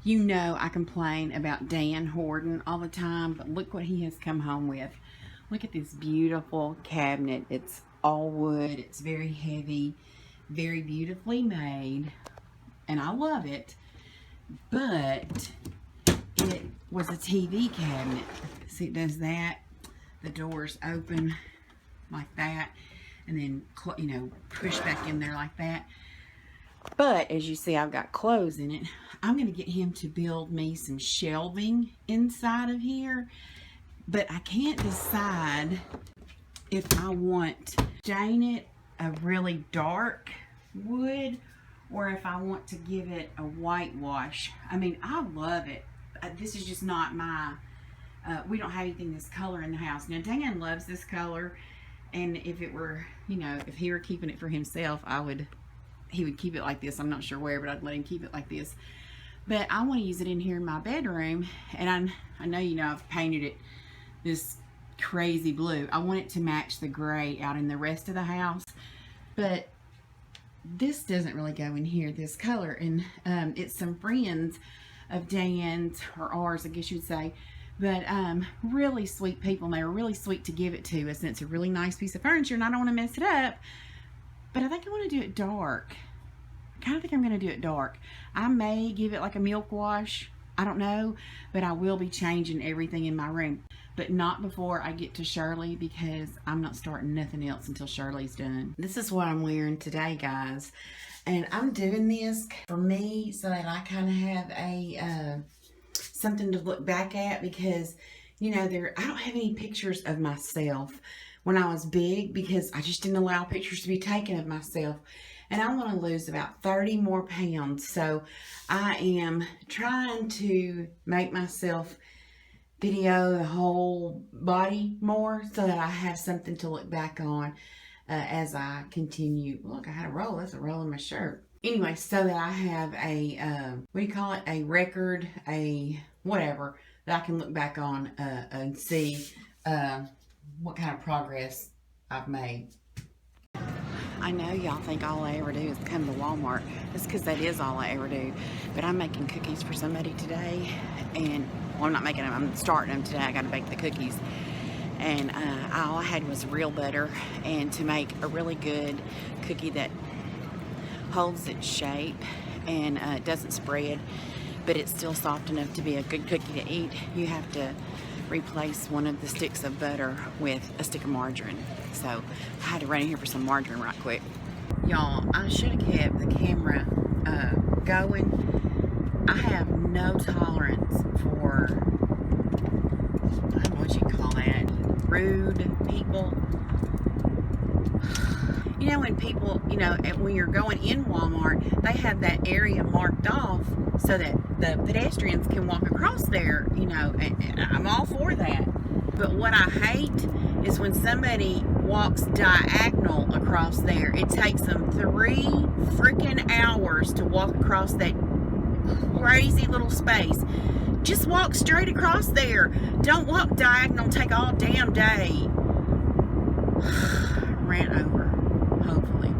You know I complain about Dan hoarding all the time, but look what he has come home with. Look at this beautiful cabinet. It's all wood. It's very heavy, very beautifully made, and I love it. But it was a TV cabinet. See, it does that. The doors open like that, and then, you know, push back in there like that. But as you see, I've got clothes in it. I'm going to get him to build me some shelving inside of here. But I can't decide if I want to stain it a really dark wood or if I want to give it a whitewash. I mean, I love it. This is just not my, we don't have anything this color in the house. Now, Dan loves this color. And if it were, you know, if he were keeping it for himself, he would keep it like this. I'm not sure where, but I'd let him keep it like this. But I want to use it in here in my bedroom. And I know, you know, I've painted it this crazy blue. I want it to match the gray out in the rest of the house. But this doesn't really go in here, this color. And it's some friends of Dan's, or ours, I guess you'd say. But really sweet people. And they were really sweet to give it to us. And it's a really nice piece of furniture. And I don't want to mess it up. But I think I want to do it dark. I kind of think I'm going to do it dark. I may give it like a milk wash. I don't know. But I will be changing everything in my room. But not before I get to Shirley, because I'm not starting nothing else until Shirley's done. This is what I'm wearing today, guys. And I'm doing this for me so that I kind of have a something to look back at. Because, you know, I don't have any pictures of myself when I was big, because I just didn't allow pictures to be taken of myself. And I want to lose about 30 more pounds. So I am trying to make myself video the whole body more so that I have something to look back on as I continue. Look, I had a roll. That's a roll in my shirt. Anyway, so that I have a, what do you call it? A record, a whatever, that I can look back on and see what kind of progress I've made. I know y'all think all I ever do is come to Walmart. That's because that is all I ever do. But I'm making cookies for somebody today. And, well, I'm not making them. I'm starting them today. I got to bake the cookies. And all I had was real butter. And to make a really good cookie that holds its shape and doesn't spread, but it's still soft enough to be a good cookie to eat, you have to replace one of the sticks of butter with a stick of margarine. So I had to run in here for some margarine right quick. Y'all, I should have kept the camera going. I have no tolerance for, I don't know what you call that, rude people. You know, when people, you know, when you're going in Walmart, they have that area marked off so that the pedestrians can walk across there, you know, and I'm all for that. But what I hate is when somebody walks diagonal across there. It takes them 3 freaking hours to walk across that crazy little space. Just walk straight across there. Don't walk diagonal, take all damn day. Ran over, hopefully.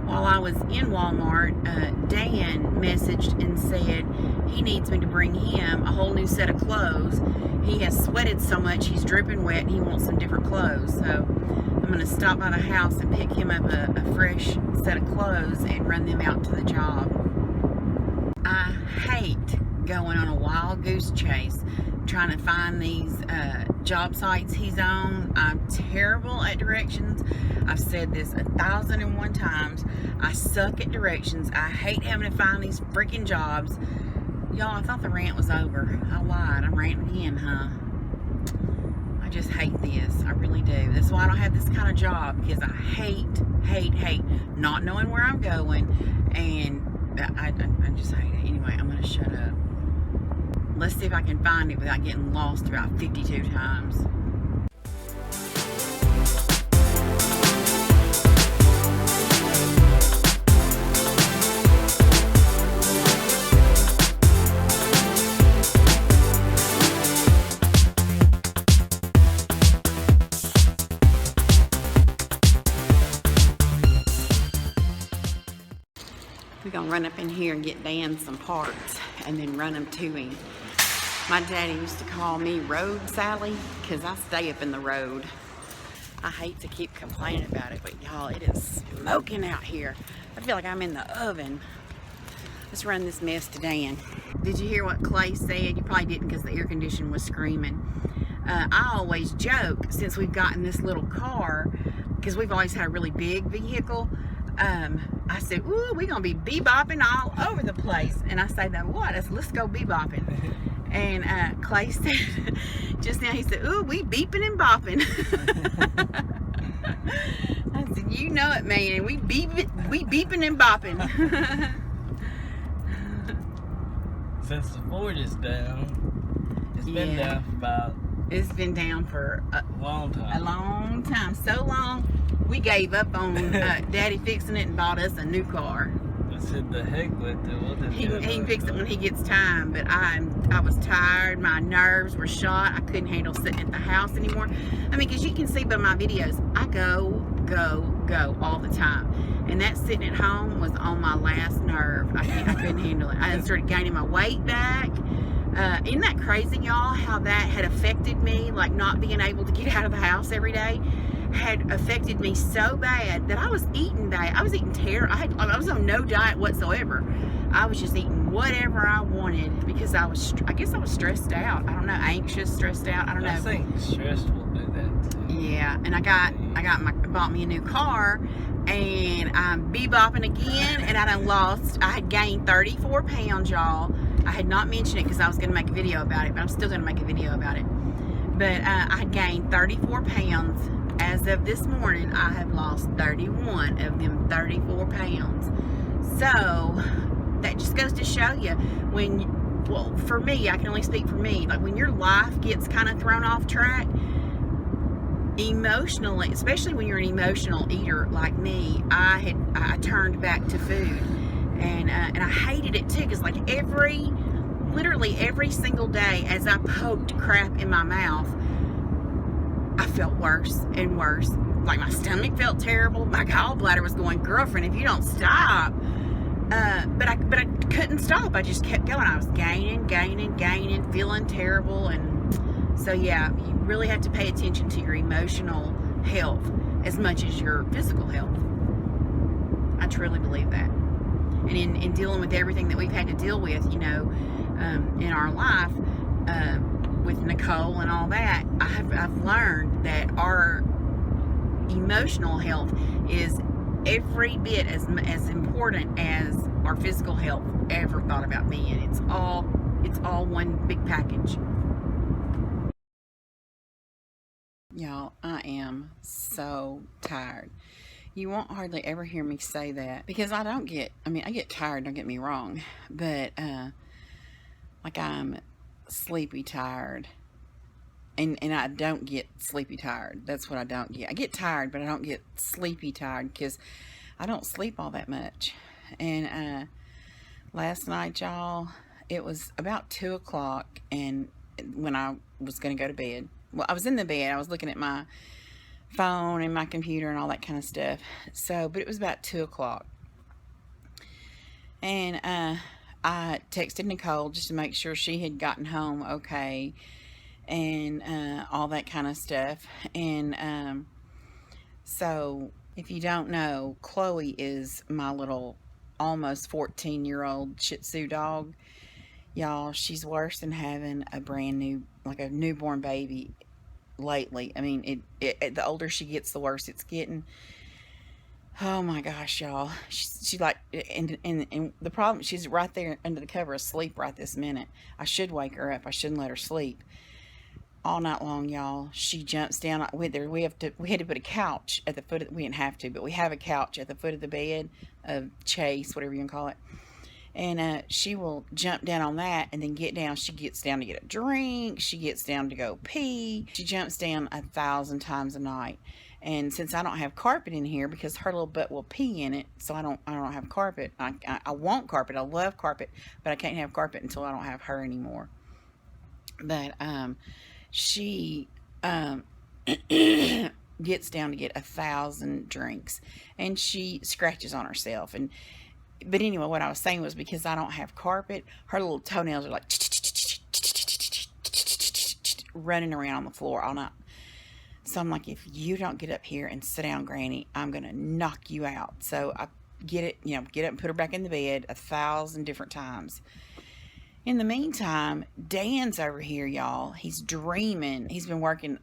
While I was in Walmart, Dan messaged and said he needs me to bring him a whole new set of clothes. He has sweated so much, he's dripping wet, and he wants some different clothes. So I'm going to stop by the house and pick him up a fresh set of clothes and run them out to the job. I hate going on a wild goose chase trying to find these job sites he's on. I'm terrible at directions. I've said this 1,001 times. I suck at directions. I hate having to find these freaking jobs. Y'all, I thought the rant was over. I lied. I'm ranting again, huh? I just hate this. I really do. That's why I don't have this kind of job, because I hate not knowing where I'm going, and I just hate it. Anyway, I'm going to shut up. Let's see if I can find it without getting lost about 52 times. gonna run up in here and get Dan some parts and then run them to him. My daddy used to call me Road Sally because I stay up in the road. I hate to keep complaining about it, but y'all, it is smoking out here. I feel like I'm in the oven. Let's run this mess to Dan. Did you hear what Clay said? You probably didn't because the air conditioner was screaming. I always joke, since we've gotten this little car, because we've always had a really big vehicle, I said, ooh, we're going to be bebopping all over the place. And I say, that what? I said, let's go bebopping. And Clay said, just now, he said, ooh, we beeping and bopping. I said, you know it, man. We beeping and bopping. Since the Ford is down, it's been down for about... It's been down for a long time. A long time. So long, we gave up on Daddy fixing it and bought us a new car. I said, the heck with it. We'll just he can fix it when he gets time, but I was tired. My nerves were shot. I couldn't handle sitting at the house anymore. I mean, because you can see by my videos, I go all the time. And that sitting at home was on my last nerve. I couldn't handle it. I started gaining my weight back. Isn't that crazy, y'all, how that had affected me? Like, not being able to get out of the house every day had affected me so bad that I was eating bad. I was eating terrible. I was on no diet whatsoever. I was just eating whatever I wanted because I guess I was stressed out. I don't know, anxious, stressed out. I don't know. I think stress will do that too. Yeah, and I bought me a new car, and I'm bebopping again, and I had gained 34 pounds, y'all. I had not mentioned it because I was going to make a video about it, but I'm still going to make a video about it. But I had gained 34 pounds. As of this morning, I have lost 31 of them 34 pounds. So, that just goes to show you, well, for me, I can only speak for me, like when your life gets kind of thrown off track, emotionally, especially when you're an emotional eater like me, I turned back to food. And I hated it too, because like literally every single day as I poked crap in my mouth, I felt worse and worse. Like my stomach felt terrible. My gallbladder was going, girlfriend, if you don't stop. But I couldn't stop. I just kept going. I was gaining, feeling terrible. And so yeah, you really have to pay attention to your emotional health as much as your physical health. I truly believe that. And in dealing with everything that we've had to deal with, you know, in our life, with Nicole and all that, I've learned that our emotional health is every bit as important as our physical health ever thought about being. It's all one big package. Y'all, I am so tired. You won't hardly ever hear me say that because I get tired, don't get me wrong, but like I'm sleepy tired. And I don't get sleepy tired. That's what I don't get. I get tired, but I don't get sleepy tired because I don't sleep all that much. And last night, y'all, it was about 2 o'clock, and when I was going to go to bed, well, I was in the bed. I was looking at my phone and my computer and all that kind of stuff. So, but it was about 2 o'clock. And I texted Nicole just to make sure she had gotten home okay and all that kind of stuff. And so if you don't know, Chloe is my little almost 14-year-old Shih Tzu dog. Y'all, she's worse than having a brand new, like a newborn baby lately. I mean, the older she gets, the worse it's getting. Oh my gosh, y'all. She like, and the problem, she's right there under the cover asleep right this minute. I should wake her up. I shouldn't let her sleep. All night long, y'all, she jumps down. We had to put a couch at the foot of, we didn't have to, but we have a couch at the foot of the bed, of Chase, whatever you can call it. And she will jump down on that and then get down. She gets down to get a drink. She gets down to go pee. She jumps down 1,000 times a night. And since I don't have carpet in here, because her little butt will pee in it, so I don't have carpet. I want carpet. I love carpet, but I can't have carpet until I don't have her anymore. But she gets down to get 1,000 drinks, and she scratches on herself. And But anyway, what I was saying was because I don't have carpet, her little toenails are like running around on the floor all night. So I'm like, if you don't get up here and sit down, Granny, I'm going to knock you out. So I get up and put her back in the bed 1,000 different times. In the meantime, Dan's over here, y'all. He's dreaming. He's been working,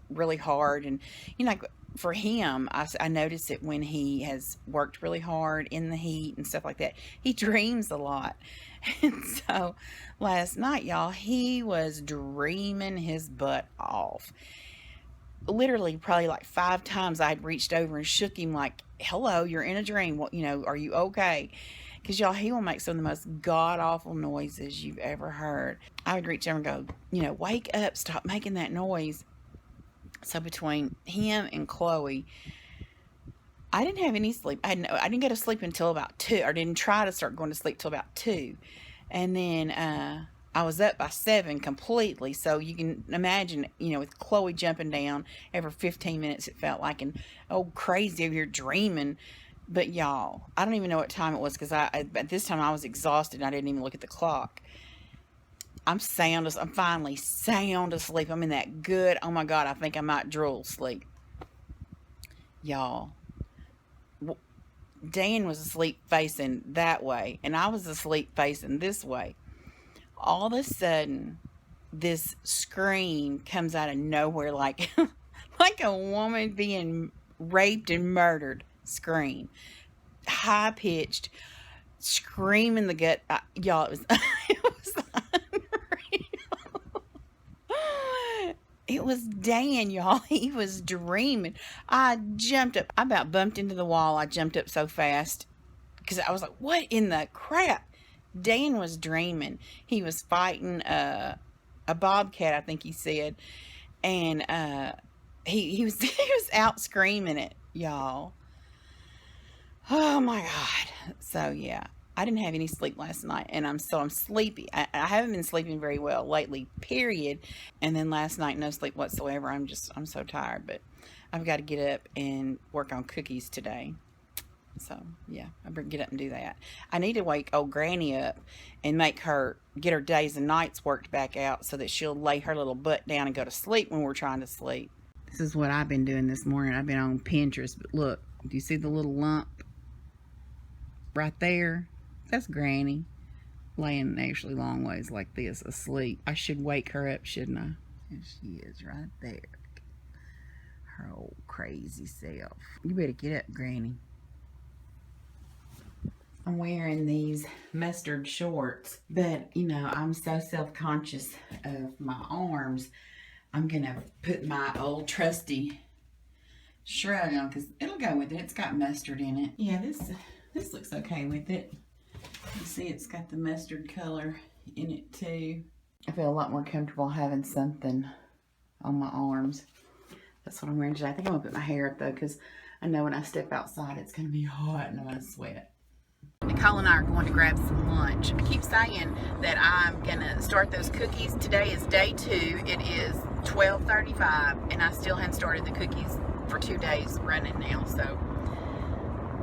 really hard. And, like for him, I notice it when he has worked really hard in the heat and stuff like that. He dreams a lot. And so last night, y'all, he was dreaming his butt off. Literally, probably like 5 times I'd reached over and shook him like, hello, you're in a dream. What, are you okay? Because, y'all, he will make some of the most god-awful noises you've ever heard. I would reach over and go, wake up, stop making that noise. So between him and Chloe, I didn't have any sleep. I didn't go to sleep until about 2, or didn't try to start going to sleep till about 2. And then I was up by 7 completely. So you can imagine, with Chloe jumping down every 15 minutes, it felt like, and crazy over here dreaming. But y'all, I don't even know what time it was, because at this time I was exhausted and I didn't even look at the clock. I'm finally sound asleep. I'm in that good, oh my God, I think I might drool sleep. Y'all, Dan was asleep facing that way, and I was asleep facing this way. All of a sudden, this scream comes out of nowhere, like a woman being raped and murdered. Scream, high-pitched, screaming the gut. Y'all, it was unreal. It was Dan, y'all. He was dreaming. I jumped up. I about bumped into the wall. I jumped up so fast because I was like, what in the crap? Dan was dreaming. He was fighting a bobcat, I think he said, and he was out screaming it, y'all. Oh my God. So yeah, I didn't have any sleep last night, and I'm sleepy. I haven't been sleeping very well lately, period. And then last night, no sleep whatsoever. I'm so tired, but I've got to get up and work on cookies today. So yeah, I better get up and do that. I need to wake old Granny up and get her days and nights worked back out so that she'll lay her little butt down and go to sleep when we're trying to sleep. This is what I've been doing this morning. I've been on Pinterest, but look, do you see the little lump right there? That's Granny laying actually long ways like this, asleep. I should wake her up, shouldn't I? And she is right there. Her old crazy self. You better get up, Granny. I'm wearing these mustard shorts, but I'm so self-conscious of my arms. I'm gonna put my old trusty shrug on because it'll go with it. It's got mustard in it. Yeah, this looks okay with it. You see it's got the mustard color in it too. I feel a lot more comfortable having something on my arms. That's what I'm wearing today. I think I'm gonna put my hair up though, because I know when I step outside it's gonna be hot and I'm gonna sweat. Nicole and I are going to grab some lunch. I keep saying that I'm gonna start those cookies. Today is day 2. It is 12:35 and I still haven't started the cookies for 2 days running now. So,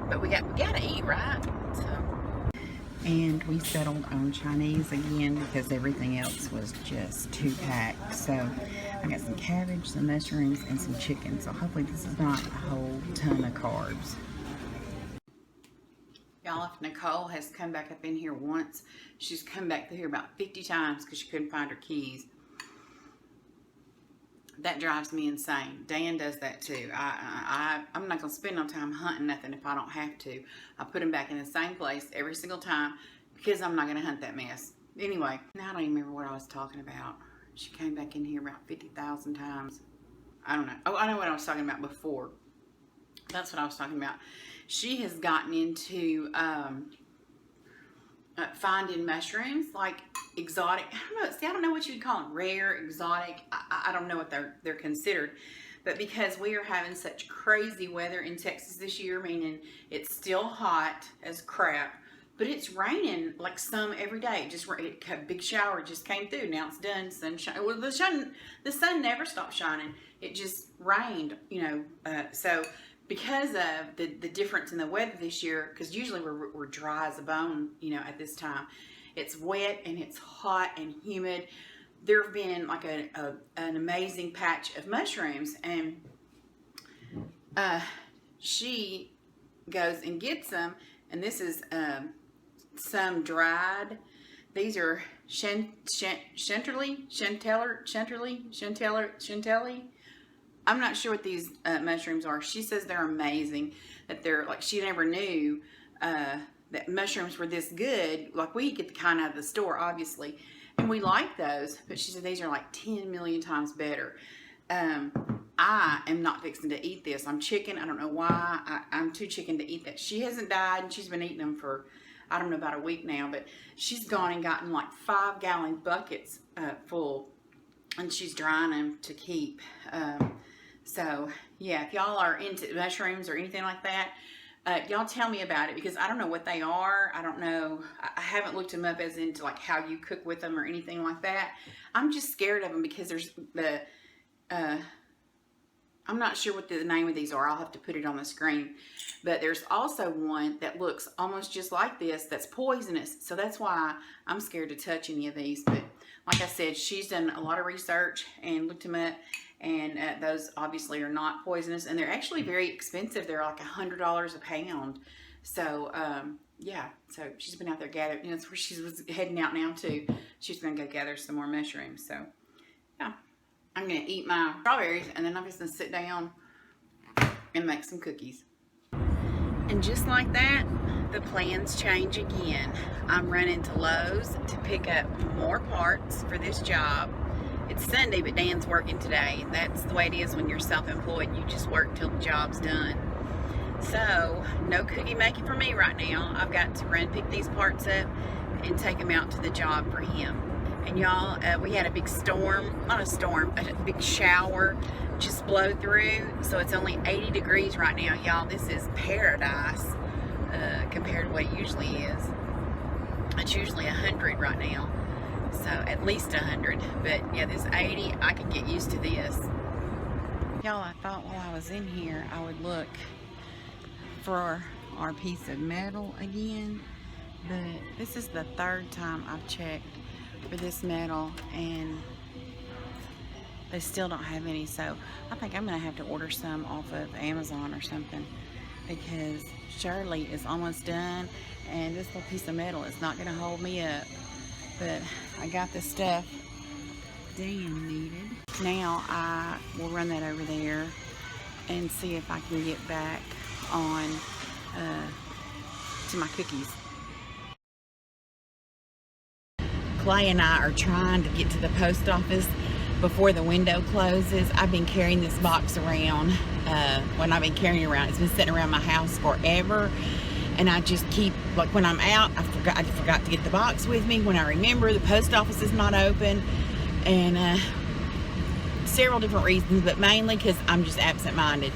but we gotta eat, right? So, and we settled on Chinese again because everything else was just too packed. So I got some cabbage, some mushrooms, and some chicken. So hopefully this is not a whole ton of carbs. Y'all, if Nicole has come back up in here once, she's come back through here about 50 times because she couldn't find her keys. That drives me insane. Dan does that too. I'm not going to spend no time hunting nothing if I don't have to. I put them back in the same place every single time because I'm not going to hunt that mess. Anyway, now I don't even remember what I was talking about. She came back in here about 50,000 times. I don't know. Oh, I know what I was talking about before. That's what I was talking about. She has gotten into finding mushrooms, like exotic. I don't know. See, I don't know what you'd call them. Rare, exotic. I don't know what they're considered. But because we are having such crazy weather in Texas this year, meaning it's still hot as crap, but it's raining like some every day. A big shower just came through. Now it's done. Sunshine. Well, the sun never stopped shining. It just rained, so because of the difference in the weather this year, because usually we're dry as a bone, at this time. It's wet and it's hot and humid. There have been like an amazing patch of mushrooms, and she goes and gets them, and this is some dried. These are chantilly. I'm not sure what these mushrooms are. She says they're amazing. That they're like, she never knew that mushrooms were this good. Like, we get the kind out of the store, obviously, and we like those. But she said these are like 10 million times better. I am not fixing to eat this. I'm chicken. I don't know why. I'm too chicken to eat that. She hasn't died, and she's been eating them for, I don't know, about a week now. But she's gone and gotten like 5-gallon buckets full, and she's drying them to keep. So, yeah, if y'all are into mushrooms or anything like that, y'all tell me about it, because I don't know what they are. I don't know. I haven't looked them up as into like how you cook with them or anything like that. I'm just scared of them because there's I'm not sure what the name of these are. I'll have to put it on the screen. But there's also one that looks almost just like this that's poisonous. So that's why I'm scared to touch any of these. But like I said, she's done a lot of research and looked them up. And those obviously are not poisonous. And they're actually very expensive. They're like $100 a pound. So, yeah. So she's been out there gathering. That's where she was heading out now too. She's going to go gather some more mushrooms. So, yeah. I'm going to eat my strawberries, and then I'm just going to sit down and make some cookies. And just like that, the plans change again. I'm running to Lowe's to pick up more parts for this job. It's Sunday, but Dan's working today. That's the way it is when you're self-employed. You just work till the job's done. So, no cookie making for me right now. I've got to run pick these parts up and take them out to the job for him. And y'all, we had a big storm, not a storm, a big shower just blow through. So it's only 80 degrees right now, y'all. This is paradise compared to what it usually is. It's usually 100 right now. So at least 100. But yeah, this 80, I can get used to this. Y'all, I thought while I was in here, I would look for our piece of metal again. But this is the 3rd time I've checked for this metal, and they still don't have any. So I think I'm gonna have to order some off of Amazon or something, because Shirley is almost done, and this little piece of metal is not gonna hold me up. But I got the stuff Dan needed. Now I will run that over there and see if I can get back on to my cookies. Clay and I are trying to get to the post office before the window closes. I've been carrying this box around. When I've been carrying it around, it's been sitting around my house forever. And I just keep, like when I'm out, I forgot to get the box with me. When I remember, the post office is not open. And several different reasons, but mainly because I'm just absent-minded.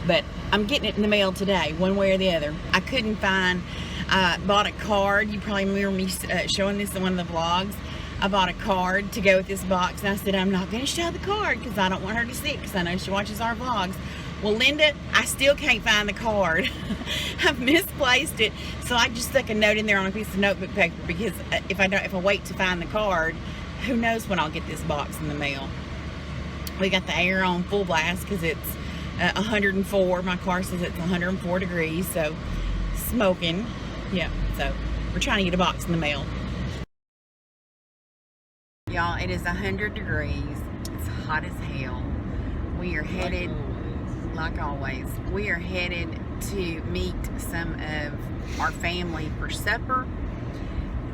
But I'm getting it in the mail today, one way or the other. I couldn't find, I bought a card. You probably remember me showing this in one of the vlogs. I bought a card to go with this box, and I said I'm not going to show the card because I don't want her to see it, because I know she watches our vlogs. Well, Linda, I still can't find the card. I've misplaced it, so I just stuck a note in there on a piece of notebook paper, because if I wait to find the card, who knows when I'll get this box in the mail. We got the air on full blast because it's 104. My car says it's 104 degrees, so smoking. Yeah, so we're trying to get a box in the mail. Y'all, it is 100 degrees. It's hot as hell. We are headed, like always, we are headed to meet some of our family for supper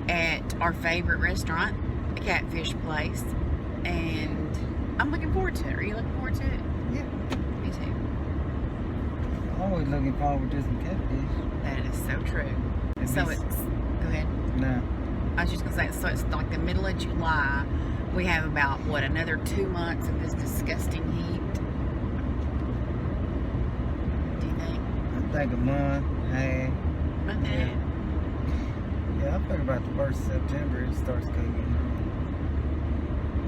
at our favorite restaurant, the Catfish Place. And I'm looking forward to it. Are you looking forward to it? Yeah. Me too. Always looking forward to some catfish. That is so true. So it's, go ahead. No. I was just gonna say, so it's like the middle of July. We have about, what, another 2 months of this disgusting heat. Do you think? I think a month, half. Month and a half? Yeah, I think about the 1st of September it starts cooking.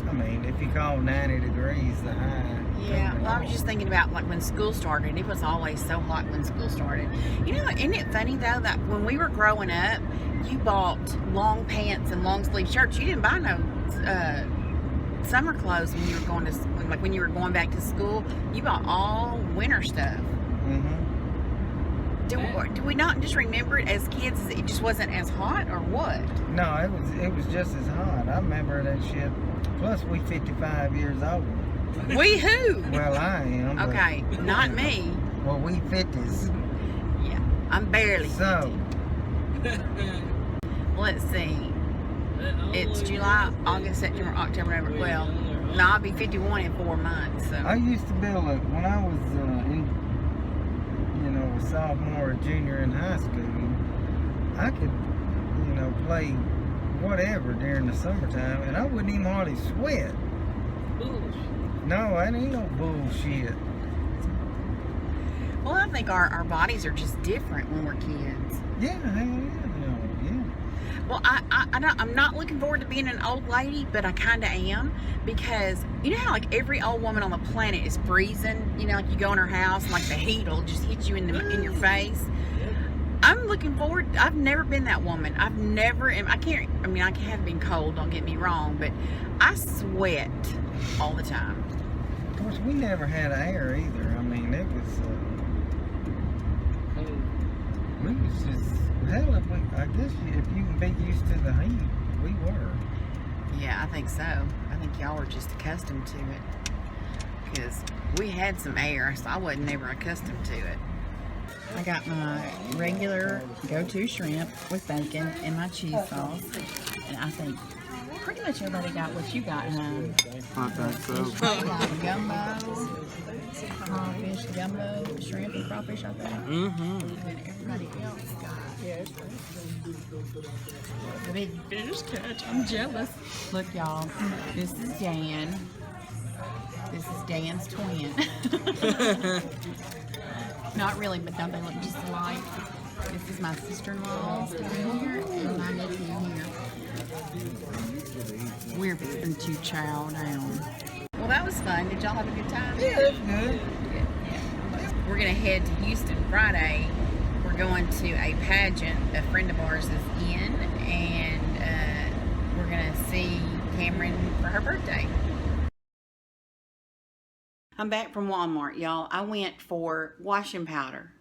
I mean, if you call 90 degrees the high. Yeah, well, I was just thinking about like when school started. It was always so hot when school started. You know, isn't it funny though that when we were growing up, you bought long pants and long sleeve shirts. You didn't buy no summer clothes when you were going to like when you were going back to school. You bought all winter stuff. Mm-hmm. Do we not just remember it as kids? It just wasn't as hot, or what? No, it was just as hot. I remember that shit. Plus, we 55 years old. We who? Well, I am. Okay, not me. Well, we 50s. Yeah, I'm barely 50. So. Let's see. It's July, August, September, October, November. Well, no, I'll be 51 in 4 months. So. I used to build when I was a sophomore or junior in high school. I could, play whatever during the summertime, and I wouldn't even hardly sweat. No, that ain't no bullshit. Well, I think our bodies are just different when we're kids. Yeah, hell yeah. Well, I'm not looking forward to being an old lady, but I kind of am, because you know how like every old woman on the planet is freezing. You know, like you go in her house and like the heat will just hit you in your face. I'm looking forward. I've never been that woman. I have been cold. Don't get me wrong, but I sweat all the time. Of course, we never had air either. I mean, it was. We was just. Hell, I guess if you can be used to the heat, we were. Yeah, I think so. I think y'all were just accustomed to it. Because we had some air, so I wasn't never accustomed to it. I got my regular go-to shrimp with bacon and my cheese sauce. And I think pretty much everybody got what you got, huh? I think so. Gumbo, crawfish gumbo, shrimp and crawfish, I think. Mm-hmm. And everybody else got the big fish catch. I'm jealous. Look, y'all, this is Dan. This is Dan's twin. Not really, but don't they look just alike? This is my sister-in-law standing here and my nephew here. We're fixing to chow down. Well, that was fun. Did y'all have a good time? Yeah, that's good. Yeah. We're going to head to Houston Friday. We're going to a pageant a friend of ours is in, and we're going to see Kamren for her birthday. I'm back from Walmart, y'all. I went for washing powder.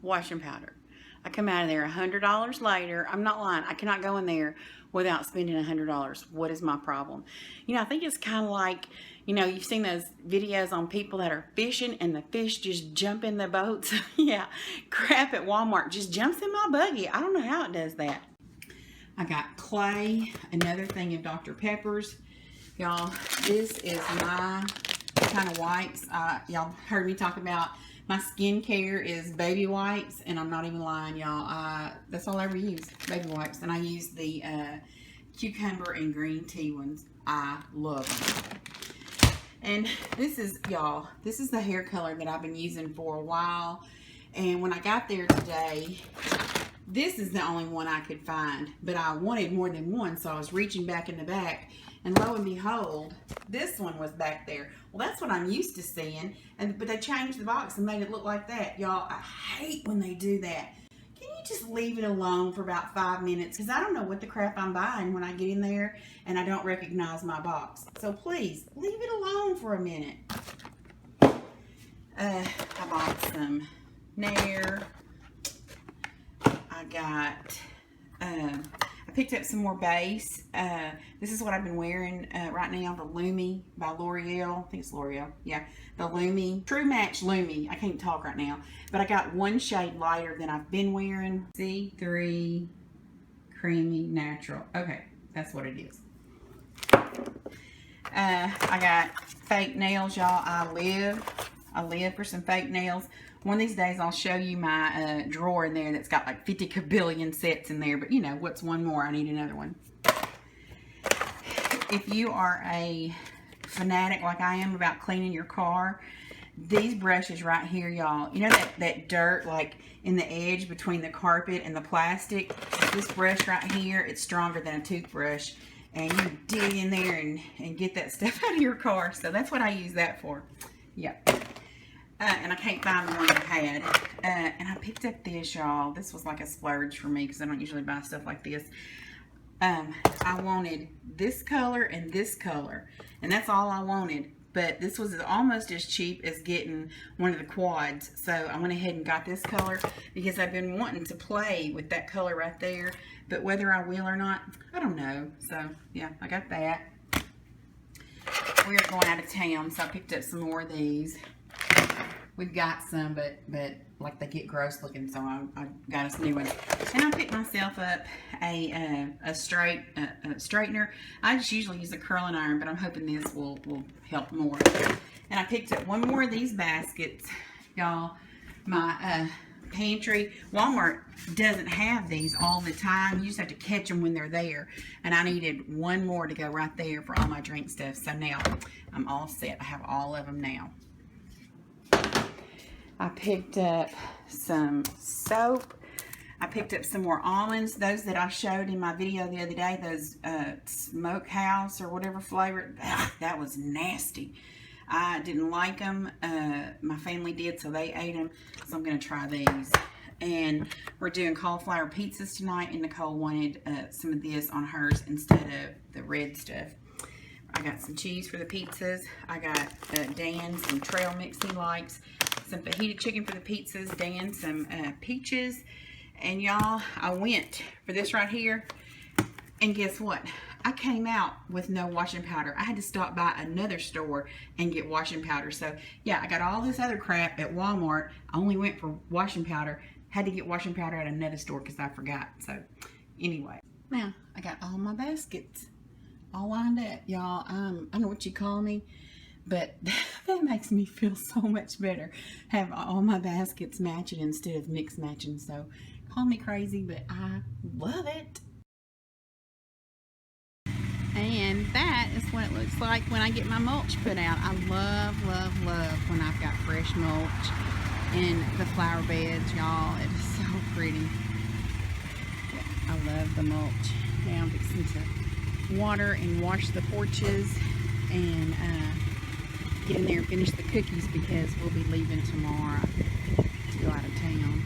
Washing powder. I come out of there $100 later. I'm not lying. I cannot go in there without spending $100. What is my problem? You know, I think it's kind of like, you've seen those videos on people that are fishing and the fish just jump in the boats. Yeah, crap at Walmart just jumps in my buggy. I don't know how it does that. I got clay, another thing of Dr. Pepper's. Y'all, this is my kind of wipes. Y'all heard me talk about my skincare is baby wipes, and I'm not even lying, y'all. That's all I ever use, baby wipes. And I use the cucumber and green tea ones. I love them. And this is, y'all, this is the hair color that I've been using for a while. And when I got there today, this is the only one I could find, but I wanted more than one, so I was reaching back in the back, and lo and behold, this one was back there. Well, that's what I'm used to seeing, but they changed the box and made it look like that. Y'all, I hate when they do that. Can you just leave it alone for about 5 minutes? Because I don't know what the crap I'm buying when I get in there and I don't recognize my box. So please, leave it alone for a minute. I bought some Nair. I got, I picked up some more base. This is what I've been wearing right now, the Lumi by L'Oreal. I think it's L'Oreal. Yeah, the Lumi. True Match Lumi. I can't talk right now. But I got one shade lighter than I've been wearing. C3 Creamy Natural. Okay, that's what it is. I got fake nails, y'all. I live for some fake nails. One of these days I'll show you my drawer in there that's got like 50 kabillion sets in there. But you know, what's one more? I need another one. If you are a fanatic like I am about cleaning your car, these brushes right here, y'all, you know that dirt like in the edge between the carpet and the plastic? This brush right here, it's stronger than a toothbrush. and you dig in there and get that stuff out of your car. So that's what I use that for. Yep. And I can't find the one I had. And I picked up this, y'all. This was like a splurge for me because I don't usually buy stuff like this. I wanted this color and this color, and that's all I wanted. But this was almost as cheap as getting one of the quads. So I went ahead and got this color because I've been wanting to play with that color right there. But whether I will or not, I don't know. So yeah, I got that. We're going out of town, so I picked up some more of these. We've got some, but like they get gross looking, so I got us new ones. And I picked myself up a straightener. I just usually use a curling iron, but I'm hoping this will help more. And I picked up one more of these baskets, y'all. My pantry, Walmart doesn't have these all the time. You just have to catch them when they're there. And I needed one more to go right there for all my drink stuff. So now I'm all set. I have all of them now. I picked up some soap. I picked up some more almonds, those that I showed in my video the other day, those smokehouse or whatever flavor. That was nasty. I didn't like them. My family did, so they ate them. So I'm going to try these. And we're doing cauliflower pizzas tonight, and Nicole wanted some of this on hers instead of the red stuff. I got some cheese for the pizzas. I got Dan some trail mix he likes. Some fajita chicken for the pizzas. Dan some peaches. And y'all, I went for this right here. And guess what? I came out with no washing powder. I had to stop by another store and get washing powder. So yeah, I got all this other crap at Walmart. I only went for washing powder. Had to get washing powder at another store because I forgot. So anyway, now I got all my baskets all lined up, y'all. I don't know what you call me, but that makes me feel so much better. Have all my baskets matching instead of mix matching. So call me crazy, but I love it. And that is what it looks like when I get my mulch put out. I love, love, love when I've got fresh mulch in the flower beds, y'all. It is so pretty. Yeah, I love the mulch. Now I'm fixing to water and wash the porches and get in there and finish the cookies because we'll be leaving tomorrow to go out of town.